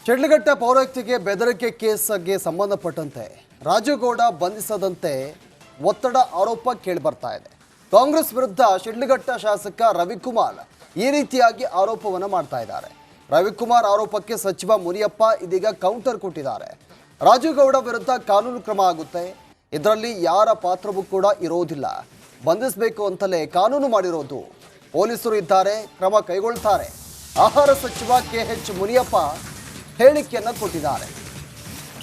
ಶಿಡ್ಲಘಟ್ಟ ಪೌರಾಯುಕ್ತಿಗೆ ಬೆದರಿಕೆ ಕೇಸ್ಗೆ ಸಂಬಂಧಪಟ್ಟಂತೆ ರಾಜುಗೌಡ ಬಂಧಿಸದಂತೆ ಒತ್ತಡ ಆರೋಪ ಕೇಳಿಬರ್ತಾ ಇದೆ. ಕಾಂಗ್ರೆಸ್ ವಿರುದ್ಧ ಶಿಡ್ಲಘಟ್ಟ ಶಾಸಕ ರವಿಕುಮಾರ್ ಈ ರೀತಿಯಾಗಿ ಆರೋಪವನ್ನು ಮಾಡ್ತಾ ಇದ್ದಾರೆ. ರವಿಕುಮಾರ್ ಆರೋಪಕ್ಕೆ ಸಚಿವ ಮುನಿಯಪ್ಪ ಇದೀಗ ಕೌಂಟರ್ ಕೊಟ್ಟಿದ್ದಾರೆ. ರಾಜುಗೌಡ ವಿರುದ್ಧ ಕಾನೂನು ಕ್ರಮ ಆಗುತ್ತೆ, ಇದರಲ್ಲಿ ಯಾರ ಪಾತ್ರವೂ ಕೂಡ ಇರೋದಿಲ್ಲ, ಬಂಧಿಸಬೇಕು ಅಂತಲೇ ಕಾನೂನು ಮಾಡಿರೋದು, ಪೊಲೀಸರು ಇದ್ದಾರೆ, ಕ್ರಮ ಕೈಗೊಳ್ತಾರೆ. ಆಹಾರ ಸಚಿವ KH ಮುನಿಯಪ್ಪ ಹೇಳಿಕೆಯನ್ನು ಕೊಟ್ಟಿದ್ದಾರೆ.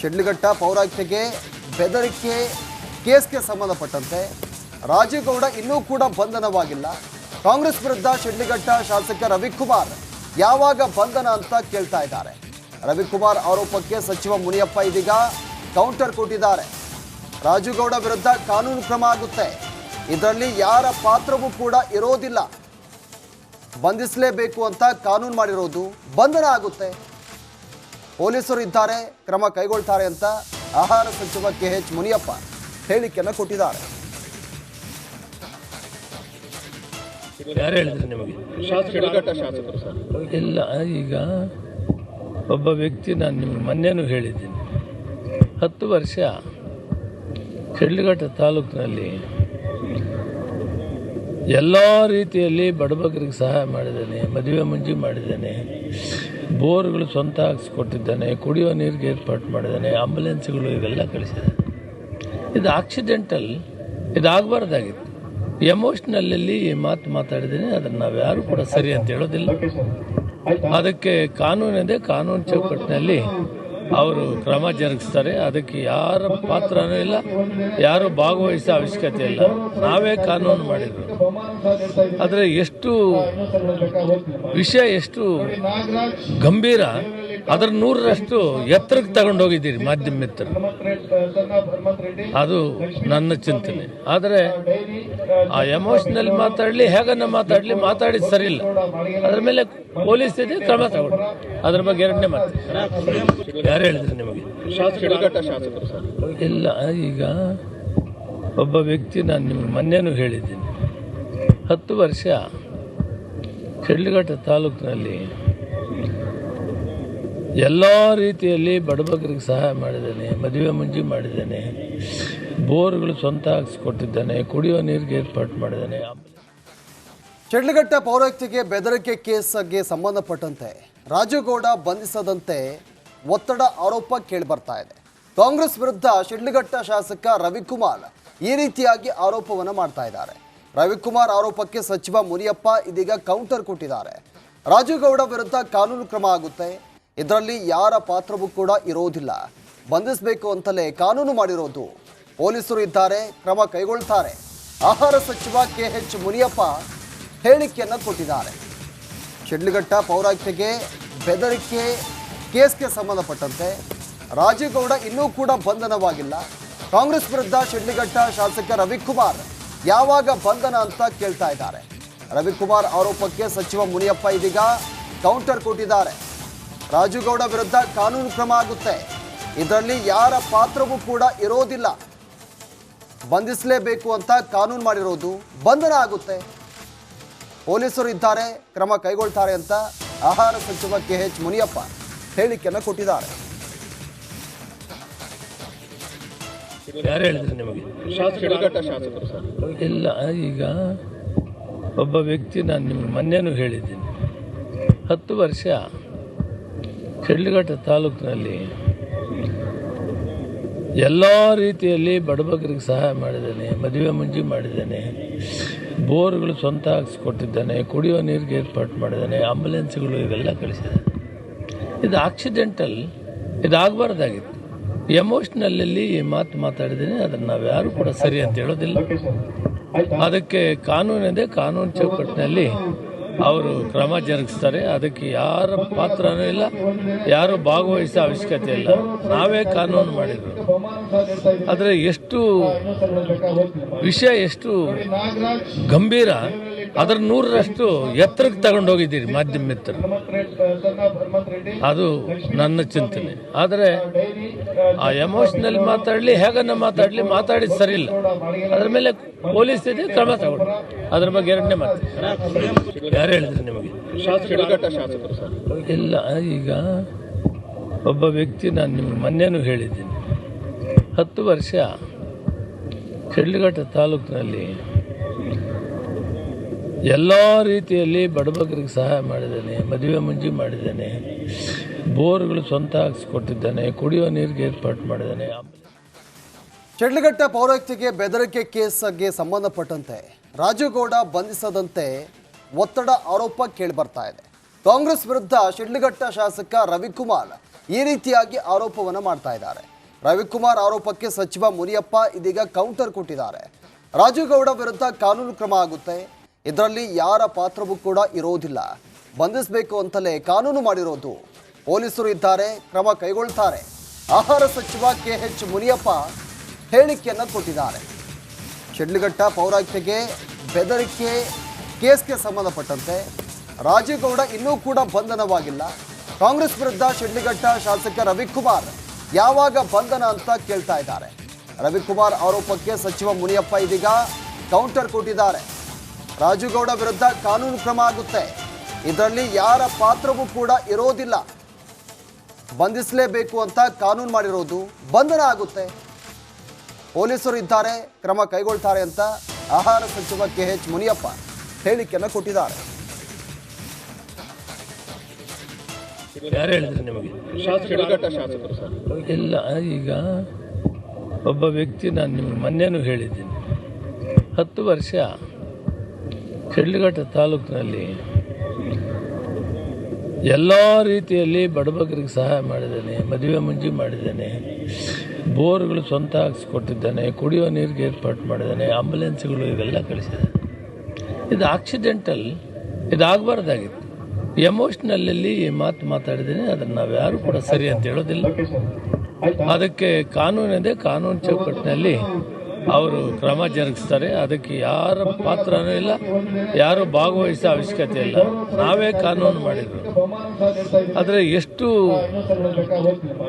ಶಿಡ್ಲಘಟ್ಟ ಪೌರಾಯುಕ್ತಿಗೆ ಬೆದರಿಕೆ ಕೇಸ್ಗೆ ಸಂಬಂಧಪಟ್ಟಂತೆ ರಾಜುಗೌಡ ಇನ್ನೂ ಕೂಡ ಬಂಧನವಾಗಿಲ್ಲ. ಕಾಂಗ್ರೆಸ್ ವಿರುದ್ಧ ಶಿಡ್ಲಘಟ್ಟ ಶಾಸಕ ರವಿಕುಮಾರ್ ಯಾವಾಗ ಬಂಧನ ಅಂತ ಕೇಳ್ತಾ ಇದ್ದಾರೆ. ರವಿಕುಮಾರ್ ಆರೋಪಕ್ಕೆ ಸಚಿವ ಮುನಿಯಪ್ಪ ಇದೀಗ ಕೌಂಟರ್ ಕೊಟ್ಟಿದ್ದಾರೆ. ರಾಜುಗೌಡ ವಿರುದ್ಧ ಕಾನೂನು ಕ್ರಮ ಆಗುತ್ತೆ, ಇದರಲ್ಲಿ ಯಾರ ಪಾತ್ರವೂ ಕೂಡ ಇರೋದಿಲ್ಲ, ಬಂಧಿಸಲೇಬೇಕು ಅಂತ ಕಾನೂನು ಮಾಡಿರೋದು, ಬಂಧನ ಆಗುತ್ತೆ, ಪೊಲೀಸರು ಇದ್ದಾರೆ, ಕ್ರಮ ಕೈಗೊಳ್ತಾರೆ ಅಂತ ಆಹಾರ ಸಚಿವ KH ಮುನಿಯಪ್ಪ ಹೇಳಿಕೆಯನ್ನು ಕೊಟ್ಟಿದ್ದಾರೆ. ಯಾರು ಹೇಳಿದ್ರು ನಿಮಗೆ? ಇಲ್ಲ, ಈಗ ಒಬ್ಬ ವ್ಯಕ್ತಿ, ನಾನು ನಿಮ್ಗೆ ಮೊನ್ನೆನೂ ಹೇಳಿದ್ದೀನಿ, 10 ವರ್ಷ ಶಿಡ್ಲಘಟ್ಟ ತಾಲೂಕಿನಲ್ಲಿ ಎಲ್ಲ ರೀತಿಯಲ್ಲಿ ಬಡಬಗರಿಗೆ ಸಹಾಯ ಮಾಡಿದ್ದಾನೆ, ಮದುವೆ ಮುಂಜಿ ಮಾಡಿದ್ದಾನೆ, ಬೋರ್ಗಳು ಸ್ವಂತ ಹಾಕಿಸ್ಕೊಟ್ಟಿದ್ದಾನೆ, ಕುಡಿಯೋ ನೀರಿಗೆ ಏರ್ಪಾಟ್ ಮಾಡಿದ್ದಾನೆ, ಆಂಬುಲೆನ್ಸ್ಗಳು ಇವೆಲ್ಲ ಕಳಿಸಿದ್ದಾನೆ. ಇದು ಆಕ್ಸಿಡೆಂಟಲ್, ಇದಾಗಬಾರ್ದಾಗಿತ್ತು. ಎಮೋಷ್ನಲಲ್ಲಿ ಈ ಮಾತಾಡಿದ್ದೀನಿ, ಅದನ್ನು ನಾವು ಯಾರು ಕೂಡ ಸರಿ ಅಂತ ಹೇಳೋದಿಲ್ಲ. ಅದಕ್ಕೆ ಕಾನೂನಿದೆ, ಕಾನೂನು ಚೌಕಟ್ಟಿನಲ್ಲಿ ಅವರು ಕ್ರಮ ಜರುಗಿಸ್ತಾರೆ. ಅದಕ್ಕೆ ಯಾರ ಪಾತ್ರನೂ ಇಲ್ಲ, ಯಾರು ಭಾಗವಹಿಸೋ ಅವಶ್ಯಕತೆ ಇಲ್ಲ, ನಾವೇ ಕಾನೂನು ಮಾಡಿದ್ರು. ಆದರೆ ಎಷ್ಟು ವಿಷಯ ಎಷ್ಟು ಗಂಭೀರ, ಅದರ 100ರಷ್ಟು ಎತ್ತರಕ್ಕೆ ತಗೊಂಡು ಹೋಗಿದ್ದೀರಿ ಮಾಧ್ಯಮ ಮಿತ್ರರು, ಅದು ನನ್ನ ಚಿಂತನೆ. ಆದರೆ ಆ ಎಮೋಷನಲ್ ಮಾತಾಡಲಿ, ಹೇಗನ್ನ ಮಾತಾಡಿದ ಸರಿ ಇಲ್ಲ. ಅದ್ರ ಮೇಲೆ ಪೊಲೀಸ್ ಇದೆ, ಕ್ರಮ ತಗೊಂಡು. ಅದ್ರ ಬಗ್ಗೆ ಎರಡನೇ ಮಾತು ಯಾರು ಹೇಳಿದ್ರು ನಿಮಗೆ? ಇಲ್ಲ, ಈಗ ಒಬ್ಬ ವ್ಯಕ್ತಿ, ನಾನು ನಿಮ್ಗೆ ಮೊನ್ನೆನೂ ಹೇಳಿದ್ದೀನಿ, 10 ವರ್ಷ ಶಿಡ್ಲಘಟ್ಟ ತಾಲೂಕಿನಲ್ಲಿ ಎಲ್ಲ ರೀತಿಯಲ್ಲಿ ಬಡಬಗರಿಗೆ ಸಹಾಯ ಮಾಡಿದ್ದಾನೆ, ಮದುವೆ ಮುಂಜಿ ಮಾಡಿದ್ದಾನೆ, ಬೋರ್ಗಳು ಸ್ವಂತ ಹಾಕಿಸ್ಕೊಟ್ಟಿದ್ದಾನೆ, ಕುಡಿಯೋ ನೀರಿಗೆ ಏರ್ಪಾಟ್ ಮಾಡಿದ್ದಾನೆ. ಶಿಡ್ಲಘಟ್ಟ ಪೌರಾಯುಕ್ತಿಗೆ ಬೆದರಿಕೆ ಕೇಸ್ಗೆ ಸಂಬಂಧಪಟ್ಟಂತೆ ರಾಜುಗೌಡ ಬಂಧಿಸದಂತೆ ಒತ್ತಡ ಆರೋಪ ಕೇಳಿಬರ್ತಾ ಇದೆ. ಕಾಂಗ್ರೆಸ್ ವಿರುದ್ಧ ಶಿಡ್ಲಘಟ್ಟ ಶಾಸಕ ರವಿಕುಮಾರ್ ಈ ರೀತಿಯಾಗಿ ಆರೋಪವನ್ನು ಮಾಡ್ತಾ ಇದ್ದಾರೆ. ರವಿಕುಮಾರ್ ಆರೋಪಕ್ಕೆ ಸಚಿವ ಮುನಿಯಪ್ಪ ಇದೀಗ ಕೌಂಟರ್ ಕೊಟ್ಟಿದ್ದಾರೆ. ರಾಜುಗೌಡ ವಿರುದ್ಧ ಕಾನೂನು ಕ್ರಮ ಆಗುತ್ತೆ, ಇದರಲ್ಲಿ ಯಾರ ಪಾತ್ರವೂ ಕೂಡ ಇರೋದಿಲ್ಲ, ಬಂಧಿಸಬೇಕು ಅಂತಲೇ ಕಾನೂನು ಮಾಡಿರೋದು, ಪೊಲೀಸರು ಇದ್ದಾರೆ, ಕ್ರಮ ಕೈಗೊಳ್ತಾರೆ. ಆಹಾರ ಸಚಿವ KH ಮುನಿಯಪ್ಪ ಹೇಳಿಕೆಯನ್ನು ಕೊಟ್ಟಿದ್ದಾರೆ. ಶಿಡ್ಲಘಟ್ಟ ಪೌರಾಯುಕ್ತಿಗೆ ಬೆದರಿಕೆ ಕೇಸ್ಗೆ ಸಂಬಂಧಪಟ್ಟಂತೆ ರಾಜುಗೌಡ ಇನ್ನೂ ಕೂಡ ಬಂಧನವಾಗಿಲ್ಲ. ಕಾಂಗ್ರೆಸ್ ವಿರುದ್ಧ ಶಿಡ್ಲಘಟ್ಟ ಶಾಸಕ ರವಿಕುಮಾರ್ ಯಾವಾಗ ಬಂಧನ ಅಂತ ಕೇಳ್ತಾ ಇದ್ದಾರೆ. ರವಿಕುಮಾರ್ ಆರೋಪಕ್ಕೆ ಸಚಿವ ಮುನಿಯಪ್ಪ ಇದೀಗ ಕೌಂಟರ್ ಕೊಟ್ಟಿದ್ದಾರೆ. ರಾಜುಗೌಡ ವಿರುದ್ಧ ಕಾನೂನು ಕ್ರಮ ಆಗುತ್ತೆ, ಇದರಲ್ಲಿ ಯಾರ ಪಾತ್ರವೂ ಕೂಡ ಇರೋದಿಲ್ಲ, ಬಂಧಿಸಲೇಬೇಕು ಅಂತ ಕಾನೂನು ಮಾಡಿರೋದು, ಬಂಧನ ಆಗುತ್ತೆ, ಪೊಲೀಸರು ಇದ್ದಾರೆ, ಕ್ರಮ ಕೈಗೊಳ್ತಾರೆ ಅಂತ ಆಹಾರ ಸಚಿವ KH ಮುನಿಯಪ್ಪ ಹೇಳಿಕೆಯನ್ನು ಕೊಟ್ಟಿದ್ದಾರೆ. ಯಾರು ಹೇಳಿದ್ರು ನಿಮಗೆ? ಇಲ್ಲ, ಈಗ ಒಬ್ಬ ವ್ಯಕ್ತಿ, ನಾನು ನಿಮ್ಗೆ ಮೊನ್ನೆನೂ ಹೇಳಿದ್ದೀನಿ, 10 ವರ್ಷ ಶಿಡ್ಲಘಟ್ಟ ತಾಲೂಕಿನಲ್ಲಿ ಎಲ್ಲ ರೀತಿಯಲ್ಲಿ ಬಡಬಗರಿಗೆ ಸಹಾಯ ಮಾಡಿದ್ದಾನೆ, ಮದುವೆ ಮುಂಜಿ ಮಾಡಿದ್ದಾನೆ, ಬೋರ್ಗಳು ಸ್ವಂತ ಹಾಕಿಸ್ಕೊಟ್ಟಿದ್ದಾನೆ, ಕುಡಿಯೋ ನೀರಿಗೆ ಏರ್ಪಾಟ್ ಮಾಡಿದ್ದಾನೆ, ಆಂಬುಲೆನ್ಸ್ಗಳು ಇವೆಲ್ಲ ಕಳಿಸಿದ್ದಾನೆ. ಇದು ಆಕ್ಸಿಡೆಂಟಲ್, ಇದಾಗಬಾರ್ದಾಗಿತ್ತು. ಎಮೋಷ್ನಲಲ್ಲಿ ಈ ಮಾತಾಡಿದ್ದೀನಿ, ಅದನ್ನು ನಾವು ಯಾರು ಕೂಡ ಸರಿ ಅಂತ ಹೇಳೋದಿಲ್ಲ. ಅದಕ್ಕೆ ಕಾನೂನಿದೆ, ಕಾನೂನು ಚೌಕಟ್ಟಿನಲ್ಲಿ ಅವರು ಕ್ರಮ ಜರುಗಿಸ್ತಾರೆ. ಅದಕ್ಕೆ ಯಾರ ಪಾತ್ರನೂ ಇಲ್ಲ, ಯಾರು ಭಾಗವಹಿಸೋ ಅವಶ್ಯಕತೆ ಇಲ್ಲ, ನಾವೇ ಕಾನೂನು ಮಾಡಿದ್ರು. ಆದರೆ ಎಷ್ಟು ವಿಷಯ ಎಷ್ಟು ಗಂಭೀರ, ಅದರ 100ರಷ್ಟು ಎತ್ತರಕ್ಕೆ ತಗೊಂಡು ಹೋಗಿದ್ದೀರಿ ಮಾಧ್ಯಮ ಮಿತ್ರರು, ಅದು ನನ್ನ ಚಿಂತನೆ. ಆದರೆ ಆ ಎಮೋಷನಲ್ ಮಾತಾಡಲಿ, ಹೇಗನ್ನ ಮಾತಾಡಿದ ಸರಿ ಇಲ್ಲ. ಅದ್ರ ಮೇಲೆ ಪೊಲೀಸ್ ಇದೆ, ಕ್ರಮ ತಗೊಂಡು. ಅದ್ರ ಬಗ್ಗೆ ಎರಡನೇ ಮಾತು ಯಾರು ಹೇಳಿದ್ರು ನಿಮಗೆ? ಇಲ್ಲ, ಈಗ ಒಬ್ಬ ವ್ಯಕ್ತಿ, ನಾನು ನಿಮ್ಗೆ ಮೊನ್ನೆನೂ ಹೇಳಿದ್ದೀನಿ, 10 ವರ್ಷ ಶಿಡ್ಲಘಟ್ಟ ತಾಲೂಕಿನಲ್ಲಿ ಎಲ್ಲ ರೀತಿಯಲ್ಲಿ ಬಡಬಗರಿಗೆ ಸಹಾಯ ಮಾಡಿದ್ದೇನೆ, ಮದುವೆ ಮುಂಜಿ ಮಾಡಿದ್ದೇನೆ, ಬೋರ್ಗಳು ಸ್ವಂತ ಹಾಕಿಸ್ಕೊಟ್ಟಿದ್ದಾನೆ, ಕುಡಿಯೋ ನೀರಿಗೆ ಏರ್ಪಾಟ್ ಮಾಡಿದ್ದಾನೆ. ಶಿಡ್ಲಘಟ್ಟ ಪೌರಾಯುಕ್ತಿಗೆ ಬೆದರಿಕೆ ಕೇಸ್ಗೆ ಸಂಬಂಧಪಟ್ಟಂತೆ ರಾಜುಗೌಡ ಬಂಧಿಸದಂತೆ ಒತ್ತಡ ಆರೋಪ ಕೇಳಿಬರ್ತಾ ಇದೆ. ಕಾಂಗ್ರೆಸ್ ವಿರುದ್ಧ ಶಿಡ್ಲಘಟ್ಟ ಶಾಸಕ ರವಿಕುಮಾರ್ ಈ ರೀತಿಯಾಗಿ ಆರೋಪವನ್ನು ಮಾಡ್ತಾ ಇದ್ದಾರೆ. ರವಿಕುಮಾರ್ ಆರೋಪಕ್ಕೆ ಸಚಿವ ಮುನಿಯಪ್ಪ ಇದೀಗ ಕೌಂಟರ್ ಕೊಟ್ಟಿದ್ದಾರೆ. ರಾಜುಗೌಡ ವಿರುದ್ಧ ಕಾನೂನು ಕ್ರಮ ಆಗುತ್ತೆ, ಇದರಲ್ಲಿ ಯಾರ ಪಾತ್ರವೂ ಕೂಡ ಇರೋದಿಲ್ಲ, ಬಂಧಿಸಬೇಕು ಅಂತಲೇ ಕಾನೂನು ಮಾಡಿರೋದು, ಪೊಲೀಸರು ಇದ್ದಾರೆ, ಕ್ರಮ ಕೈಗೊಳ್ತಾರೆ. ಆಹಾರ ಸಚಿವ KH ಮುನಿಯಪ್ಪ ಹೇಳಿಕೆಯನ್ನು ಕೊಟ್ಟಿದ್ದಾರೆ. ಶಿಡ್ಲಘಟ್ಟ ಪೌರಾಯುಕ್ತಿಗೆ ಬೆದರಿಕೆ ಕೇಸ್ಗೆ ಸಂಬಂಧಪಟ್ಟಂತೆ ರಾಜುಗೌಡ ಇನ್ನೂ ಕೂಡ ಬಂಧನವಾಗಿಲ್ಲ. ಕಾಂಗ್ರೆಸ್ ವಿರುದ್ಧ ಶಿಡ್ಲಘಟ್ಟ ಶಾಸಕ ರವಿಕುಮಾರ್ ಯಾವಾಗ ಬಂಧನ ಅಂತ ಕೇಳ್ತಾ ಇದ್ದಾರೆ. ರವಿಕುಮಾರ್ ಆರೋಪಕ್ಕೆ ಸಚಿವ ಮುನಿಯಪ್ಪ ಇದೀಗ ಕೌಂಟರ್ ಕೊಟ್ಟಿದ್ದಾರೆ. ರಾಜುಗೌಡ ವಿರುದ್ಧ ಕಾನೂನು ಕ್ರಮ ಆಗುತ್ತೆ, ಇದರಲ್ಲಿ ಯಾರ ಪಾತ್ರವೂ ಕೂಡ ಇರೋದಿಲ್ಲ, ಬಂಧಿಸಲೇಬೇಕು ಅಂತ ಕಾನೂನು ಮಾಡಿರೋದು, ಬಂಧನ ಆಗುತ್ತೆ, ಪೊಲೀಸರು ಇದ್ದಾರೆ, ಕ್ರಮ ಕೈಗೊಳ್ತಾರೆ ಅಂತ ಆಹಾರ ಸಚಿವ KH ಮುನಿಯಪ್ಪ ಹೇಳಿಕೆಯನ್ನು ಕೊಟ್ಟಿದ್ದಾರೆ. ಯಾರು ಹೇಳಿದ್ರು ನಿಮಗೆ? ಇಲ್ಲ, ಈಗ ಒಬ್ಬ ವ್ಯಕ್ತಿ, ನಾನು ನಿಮ್ಗೆ ಮೊನ್ನೆನೂ ಹೇಳಿದ್ದೀನಿ, 10 ವರ್ಷ ಶಿಡ್ಲಘಟ್ಟ ತಾಲೂಕಿನಲ್ಲಿ ಎಲ್ಲ ರೀತಿಯಲ್ಲಿ ಬಡಬಗರಿಗೆ ಸಹಾಯ ಮಾಡಿದ್ದೇನೆ, ಮದುವೆ ಮುಂಜಿ ಮಾಡಿದ್ದೇನೆ, ಬೋರ್ಗಳು ಸ್ವಂತ ಹಾಕಿಸ್ಕೊಟ್ಟಿದ್ದಾನೆ, ಕುಡಿಯೋ ನೀರಿಗೆ ಏರ್ಪಾಟ್ ಮಾಡಿದ್ದಾನೆ, ಆಂಬುಲೆನ್ಸ್ಗಳು ಇವೆಲ್ಲ ಕಳಿಸಿದ್ದಾನೆ. ಇದು ಆಕ್ಸಿಡೆಂಟಲ್, ಇದಾಗಬಾರ್ದಾಗಿತ್ತು. ಎಮೋಷ್ನಲಲ್ಲಿ ಮಾತು ಮಾತಾಡಿದ್ದೀನಿ, ಅದನ್ನು ನಾವು ಯಾರು ಕೂಡ ಸರಿ ಅಂತ ಹೇಳೋದಿಲ್ಲ. ಅದಕ್ಕೆ ಕಾನೂನಿದೆ, ಕಾನೂನು ಚೌಕಟ್ಟಿನಲ್ಲಿ ಅವರು ಕ್ರಮ ಜರುಗಿಸ್ತಾರೆ. ಅದಕ್ಕೆ ಯಾರ ಪಾತ್ರನೂ ಇಲ್ಲ, ಯಾರು ಭಾಗವಹಿಸೋ ಅವಶ್ಯಕತೆ ಇಲ್ಲ, ನಾವೇ ಕಾನೂನು ಮಾಡಿದ್ರು. ಆದರೆ ಎಷ್ಟು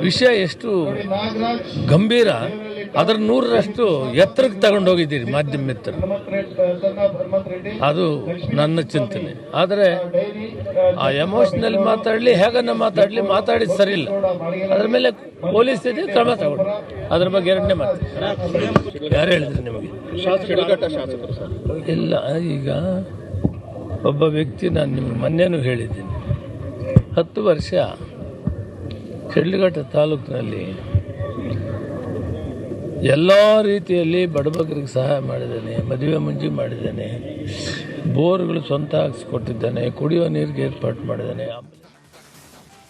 ವಿಷಯ ಎಷ್ಟು ಗಂಭೀರ, ಅದರ 100ರಷ್ಟು ಎತ್ತರಕ್ಕೆ ತಗೊಂಡೋಗಿದ್ದೀರಿ ಮಾಧ್ಯಮ ಮಿತ್ರರು, ಅದು ನನ್ನ ಚಿಂತನೆ. ಆದರೆ ಆ ಎಮೋಷನಲ್ ಮಾತಾಡಲಿ, ಹೇಗನ್ನ ಮಾತಾಡಿದ ಸರಿ ಇಲ್ಲ. ಅದ್ರ ಮೇಲೆ ಪೊಲೀಸ್ ಇದೆ, ಕ್ರಮ ತಗೊಂಡು. ಅದ್ರ ಬಗ್ಗೆ ಎರಡನೇ ಮಾತು. ಯಾರು ಹೇಳಿದ್ರು ನಿಮಗೆ? ಇಲ್ಲ, ಈಗ ಒಬ್ಬ ವ್ಯಕ್ತಿ, ನಾನು ನಿಮ್ಗೆ ಮೊನ್ನೆನೂ ಹೇಳಿದ್ದೀನಿ, 10 ವರ್ಷ ಶಿಡ್ಲಘಟ್ಟ ತಾಲೂಕಿನಲ್ಲಿ ಎಲ್ಲ ರೀತಿಯಲ್ಲಿ ಬಡಬಗರಿಗೆ ಸಹಾಯ ಮಾಡಿದ್ದೇನೆ, ಮದುವೆ ಮುಂಜಿ ಮಾಡಿದ್ದೇನೆ, ಬೋರ್ಗಳು ಸ್ವಂತ ಹಾಕಿಸ್ಕೊಟ್ಟಿದ್ದಾನೆ, ಕುಡಿಯೋ ನೀರಿಗೆ ಏರ್ಪಾಟ್ ಮಾಡಿದ್ದಾನೆ.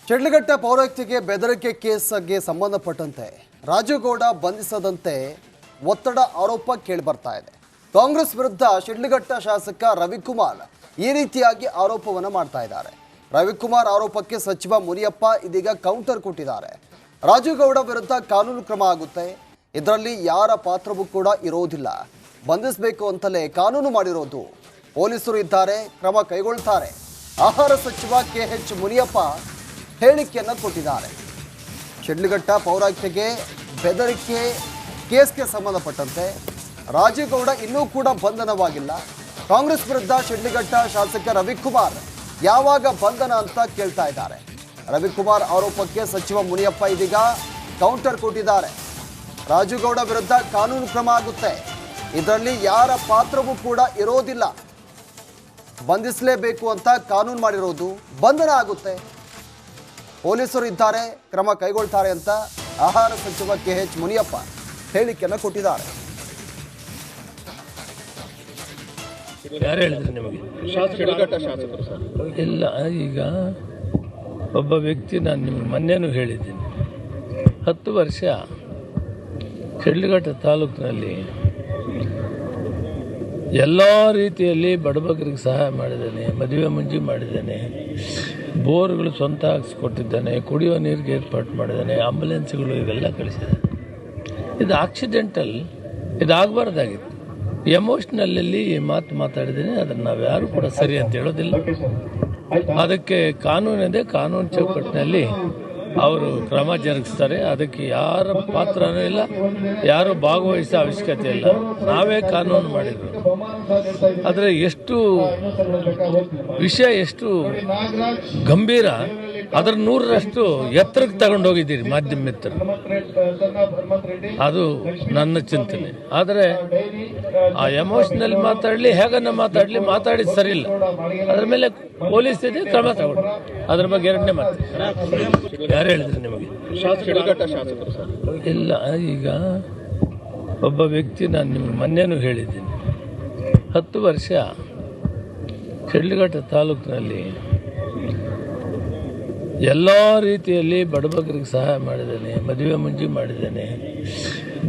ಶಿಡ್ಲಘಟ್ಟ ಪೌರಾಯುಕ್ತಿಗೆ ಬೆದರಿಕೆ ಕೇಸ್ಗೆ ಸಂಬಂಧಪಟ್ಟಂತೆ ರಾಜುಗೌಡ ಬಂಧಿಸದಂತೆ ಒತ್ತಡ ಆರೋಪ ಕೇಳಿಬರ್ತಾ ಇದೆ. ಕಾಂಗ್ರೆಸ್ ವಿರುದ್ಧ ಶಿಡ್ಲಘಟ್ಟ ಶಾಸಕ ರವಿಕುಮಾರ್ ಈ ರೀತಿಯಾಗಿ ಆರೋಪವನ್ನು ಮಾಡ್ತಾ ಇದ್ದಾರೆ. ರವಿಕುಮಾರ್ ಆರೋಪಕ್ಕೆ ಸಚಿವ ಮುನಿಯಪ್ಪ ಇದೀಗ ಕೌಂಟರ್ ಕೊಟ್ಟಿದ್ದಾರೆ. ರಾಜುಗೌಡ ವಿರುದ್ಧ ಕಾನೂನು ಕ್ರಮ ಆಗುತ್ತೆ, ಇದರಲ್ಲಿ ಯಾರ ಪಾತ್ರವೂ ಕೂಡ ಇರೋದಿಲ್ಲ, ಬಂಧಿಸಬೇಕು ಅಂತಲೇ ಕಾನೂನು ಮಾಡಿರೋದು, ಪೊಲೀಸರು ಇದ್ದಾರೆ, ಕ್ರಮ ಕೈಗೊಳ್ತಾರೆ. ಆಹಾರ ಸಚಿವ KH ಮುನಿಯಪ್ಪ ಹೇಳಿಕೆಯನ್ನು ಕೊಟ್ಟಿದ್ದಾರೆ. ಶಿಡ್ಲಘಟ್ಟ ಪೌರಾಯುಕ್ತಿಗೆ ಬೆದರಿಕೆ ಕೇಸ್ಗೆ ಸಂಬಂಧಪಟ್ಟಂತೆ ರಾಜುಗೌಡ ಇನ್ನೂ ಕೂಡ ಬಂಧನವಾಗಿಲ್ಲ. ಕಾಂಗ್ರೆಸ್ ವಿರುದ್ಧ ಶಿಡ್ಲಘಟ್ಟ ಶಾಸಕ ರವಿಕುಮಾರ್ ಯಾವಾಗ ಬಂಧನ ಅಂತ ಕೇಳ್ತಾ ಇದ್ದಾರೆ. ರವಿಕುಮಾರ್ ಆರೋಪಕ್ಕೆ ಸಚಿವ ಮುನಿಯಪ್ಪ ಇದೀಗ ಕೌಂಟರ್ ಕೊಟ್ಟಿದ್ದಾರೆ. ರಾಜುಗೌಡ ವಿರುದ್ಧ ಕಾನೂನು ಕ್ರಮ ಆಗುತ್ತೆ, ಇದರಲ್ಲಿ ಯಾರ ಪಾತ್ರವೂ ಕೂಡ ಇರೋದಿಲ್ಲ, ಬಂಧಿಸಲೇಬೇಕು ಅಂತ ಕಾನೂನು ಮಾಡಿರೋದು, ಬಂಧನ ಆಗುತ್ತೆ, ಪೊಲೀಸರು ಇದ್ದಾರೆ, ಕ್ರಮ ಕೈಗೊಳ್ತಾರೆ ಅಂತ ಆಹಾರ ಸಚಿವ KH ಮುನಿಯಪ್ಪ ಹೇಳಿಕೆಯನ್ನು ಕೊಟ್ಟಿದ್ದಾರೆ. ಯಾರು ಹೇಳಿದ್ರು ನಿಮಗೆ? ಇಲ್ಲ, ಈಗ ಒಬ್ಬ ವ್ಯಕ್ತಿ, ನಾನು ನಿಮ್ಗೆ ಮೊನ್ನೆನೂ ಹೇಳಿದ್ದೀನಿ, 10 ವರ್ಷ ಶಿಡ್ಲಘಟ್ಟ ತಾಲೂಕಿನಲ್ಲಿ ಎಲ್ಲ ರೀತಿಯಲ್ಲಿ ಬಡಬಗರಿಗೆ ಸಹಾಯ ಮಾಡಿದ್ದೇನೆ, ಮದುವೆ ಮುಂಜಿ ಮಾಡಿದ್ದೇನೆ, ಬೋರ್ಗಳು ಸ್ವಂತ ಹಾಕಿಸ್ಕೊಟ್ಟಿದ್ದಾನೆ, ಕುಡಿಯೋ ನೀರಿಗೆ ಏರ್ಪಾಟ್ ಮಾಡಿದ್ದಾನೆ, ಆಂಬುಲೆನ್ಸ್ಗಳು ಇವೆಲ್ಲ ಕಳಿಸಿದ್ದಾನೆ. ಇದು ಆಕ್ಸಿಡೆಂಟಲ್, ಇದಾಗಬಾರ್ದಾಗಿತ್ತು. ಎಮೋಷ್ನಲಲ್ಲಿ ಮಾತು ಮಾತಾಡಿದ್ದೀನಿ, ಅದನ್ನು ನಾವು ಯಾರು ಕೂಡ ಸರಿ ಅಂತ ಹೇಳೋದಿಲ್ಲ. ಅದಕ್ಕೆ ಕಾನೂನಿದೆ, ಕಾನೂನು ಚೌಕಟ್ಟಿನಲ್ಲಿ ಅವರು ಕ್ರಮ ಜರುಗಿಸ್ತಾರೆ. ಅದಕ್ಕೆ ಯಾರ ಪಾತ್ರನೂ ಇಲ್ಲ, ಯಾರು ಭಾಗವಹಿಸೋ ಅವಶ್ಯಕತೆ ಇಲ್ಲ, ನಾವೇ ಕಾನೂನು ಮಾಡಿದ್ರು. ಆದರೆ ಎಷ್ಟು ವಿಷಯ ಎಷ್ಟು ಗಂಭೀರ, ಅದರ 100ರಷ್ಟು ಎತ್ತರಕ್ಕೆ ತಗೊಂಡೋಗಿದ್ದೀರಿ ಮಾಧ್ಯಮ ಮಿತ್ರರು. ಅದು ನನ್ನ ಚಿಂತನೆ. ಆದರೆ ಆ ಎಮೋಷನಲ್ ಮಾತಾಡಲಿ ಹೇಗನ್ನ ಮಾತಾಡಿದ್ದು ಸರಿ ಇಲ್ಲ. ಅದ್ರ ಮೇಲೆ ಪೊಲೀಸ್ ಇದೆ, ಕ್ರಮ ತಗೊಂಡು ಅದ್ರ ಬಗ್ಗೆ ಎರಡನೇ ಮಾತು. ಯಾರು ಹೇಳಿದ್ರಿ ನಿಮಗೆ? ಇಲ್ಲ, ಈಗ ಒಬ್ಬ ವ್ಯಕ್ತಿ, ನಾನು ನಿಮ್ಗೆ ಮೊನ್ನೆನೂ ಹೇಳಿದ್ದೀನಿ, 10 ವರ್ಷ ಶಿಡ್ಲಘಟ್ಟ ತಾಲೂಕಿನಲ್ಲಿ ಎಲ್ಲ ರೀತಿಯಲ್ಲಿ ಬಡಬಗರಿಗೆ ಸಹಾಯ ಮಾಡಿದ್ದೇನೆ, ಮದುವೆ ಮುಂಜಿ ಮಾಡಿದ್ದೇನೆ,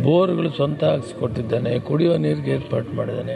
ಬೋರ್ಗಳು ಸ್ವಂತ ಹಾಕಿಸ್ಕೊಟ್ಟಿದ್ದೇನೆ, ಕುಡಿಯೋ ನೀರಿಗೆ ಏರ್ಪಾಡು ಮಾಡಿದ್ದೇನೆ.